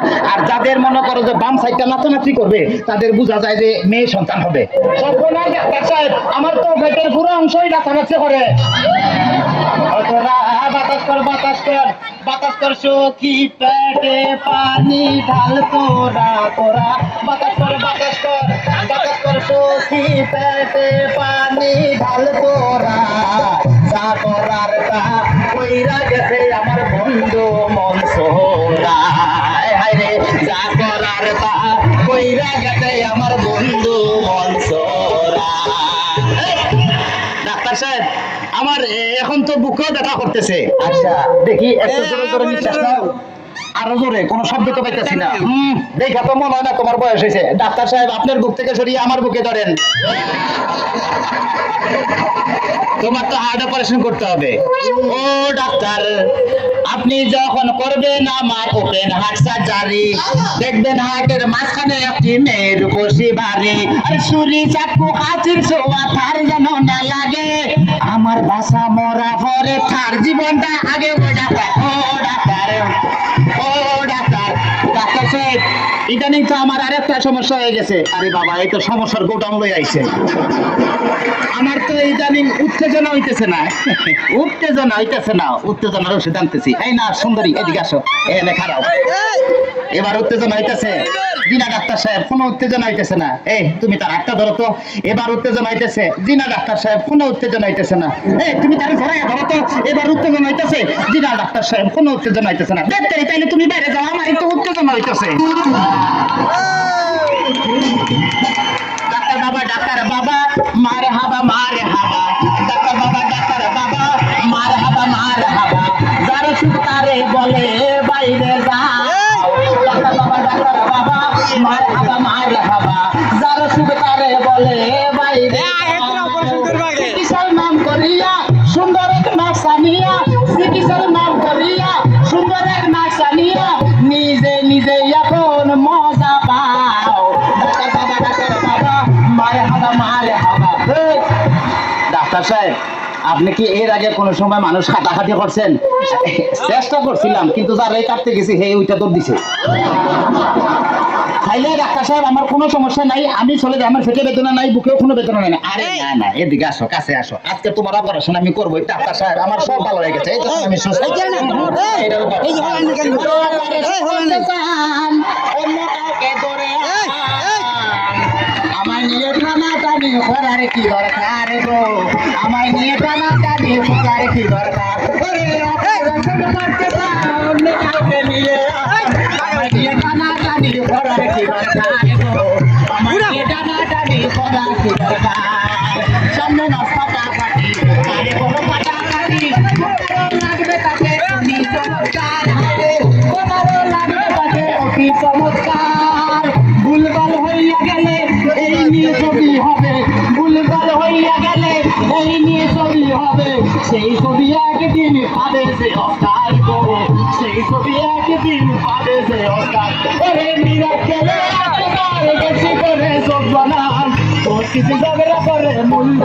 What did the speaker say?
না। আর যাদের মনে করো যে বাম সাইডটা নাচানাচি করবে তাদের বোঝা যায় যে মেয়ে সন্তান হবে। সর্বনাশ ডাক্তার সাহেব, আমার তো পেটের পুরো অংশই নাচানাচি করে। বাতাস কর বাতাস কর বাতাস কর সখী পেটে পানি ঢাল তোরা তোরা বাতাস কর বাতাস কর বাতাস কর সখী পেটে পানি ঢাল তোরা যা করার তা কইরা গেছে আমার বন্ধু মন সোনা। হায় রে যা করার তা কইরা গেছে আমার বন্ধু মন সোনা। ডাক্তার সাহেব, আমার এখন তো বুকেও ব্যথা করতেছে। আচ্ছা দেখি একটু জোরে জোরে নিঃশ্বাস নাও। আরো জোরে, কোনো শব্দ তো পাইতেছি না। দেখা তো মনে হয় না তোমার বয়স হয়েছে। ডাক্তার সাহেব, আপনার বুক থেকে সরিয়ে আমার বুকে ধরেন। তোমার তো হার্ট অপারেশন করতে হবে। ও ডাক্তার, আপনি যখন করবেন আমার ওপেন হার্ট সার্জারি, দেখবেন হার্টের মাঝখানে একটি মেয়ের বসি ভারী, আর ছুরি চাকু কাচির ছোঁয়া তার যেন না লাগে। আমার বাসা মরা পরে তার জীবনটা আগে। ও ডাক্তার, ও ডাক্তার, ও ডাক্তার। ডাক্তার সাহেব, ইদানিং তো আমার আরেকটা সমস্যা হয়ে গেছে। আরে বাবা, এই তো সমস্যার গোটাম লই আইছে। আমার তো ইদানিং উত্তেজনা হইতেছে না। উত্তেজনা হইতেছে না, উত্তেজনার ওষুধ আনতেছি। এই না সুন্দরী, এদিকে আসো, এনে খারাপ। এবার উত্তেজনা হইতেছে? জি না ডাক্তার সাহেব, কোনো উত্তেজনা হইতেছে না। এই তুমি তার হাতটা ধরো তো। এবার উত্তেজনা হইতেছে? জি না ডাক্তার সাহেব, কোনো উত্তেজনা হইতেছে না। এই তুমি তার ধরে ধরো তো। এবার উত্তেজনা হইতেছে? জি না ডাক্তার সাহেব, কোনো উত্তেজনা হইতেছে না। দেখতে তাইলে তুমি বাইরে যাও, আমার একটু উত্তেজনা হইতেছে। ডাক্তার বাবা, ডাক্তার বাবা, মারে হাবা মারে হাবা। ডাক্তার বাবা, ডাক্তার বাবা, মারে হাবা মারে হাবা। যারা সুতারে বলে বাইরে যাও। ডাক্তার বাবা, ডাক্তার বাবা, মারে হাবা মারে হাবা। যারা সুতারে বলে বাইরে চিকিৎসার নাম করিয়া সুন্দর এক নাকসানিয়া, চিকিৎসার নাম করিয়া সুন্দর এক নাকসানিয়া, নিজে নিজে এখন মজা পাও। ডাক্তার বাবা, ডাক্তার বাবা, মারে হাবা মারে হাবা। ডাক্তার সাহেব, আপনি কি এর আগে কোনো সময় মানুষ কাটাকাটি করছেন? চেষ্টা করছিলাম, কিন্তু যারাই কাটতে গেছি হে ওইটা দৌড় দিছে। তাইলে ডাক্তার সাহেব, আমার কোনো সমস্যা নাই, আমি চলে যাই। আমার পেটে বেদনা নাই, বুকেও কোনো বেদনা নাই। আরে না না, এদিকে আসো, কাছে আসো। আজকে তোমার অপারেশন আমি করবো। ডাক্তার সাহেব, আমার সব ভালো হয়ে গেছে। এই তো আমি সুস্থ। আমার নিয়ে টানাটানি করার কি দরকার গো? আমার নিয়ে টানাটানি করার কি দরকার? কাউকে নিয়ে আমার নিয়ে টানাটানি করার কি দরকার গো? আমার নিয়ে টানাটানি করার কি দরকার? সামনে না ফাটাফাটি, আরে কোনো ফাটাফাটি লাগবে তাকে অতি চমৎকার। তোমারও লাগবে তাকে অতি চমৎকার। ভুলভাল হইয়া গেলে এই নিয়ে ছবি হবে, ভুলভাল হইয়া গেলে এই নিয়ে ছবি হবে। সেই ছবি একদিন পাবে যে অস্কার গো, সেই ছবি একদিন পাবে যে অস্কার। ওরে মিরাজ গেলে বেশি করে সব বানান, তোর কিছু ঝগড়া করে মূল্য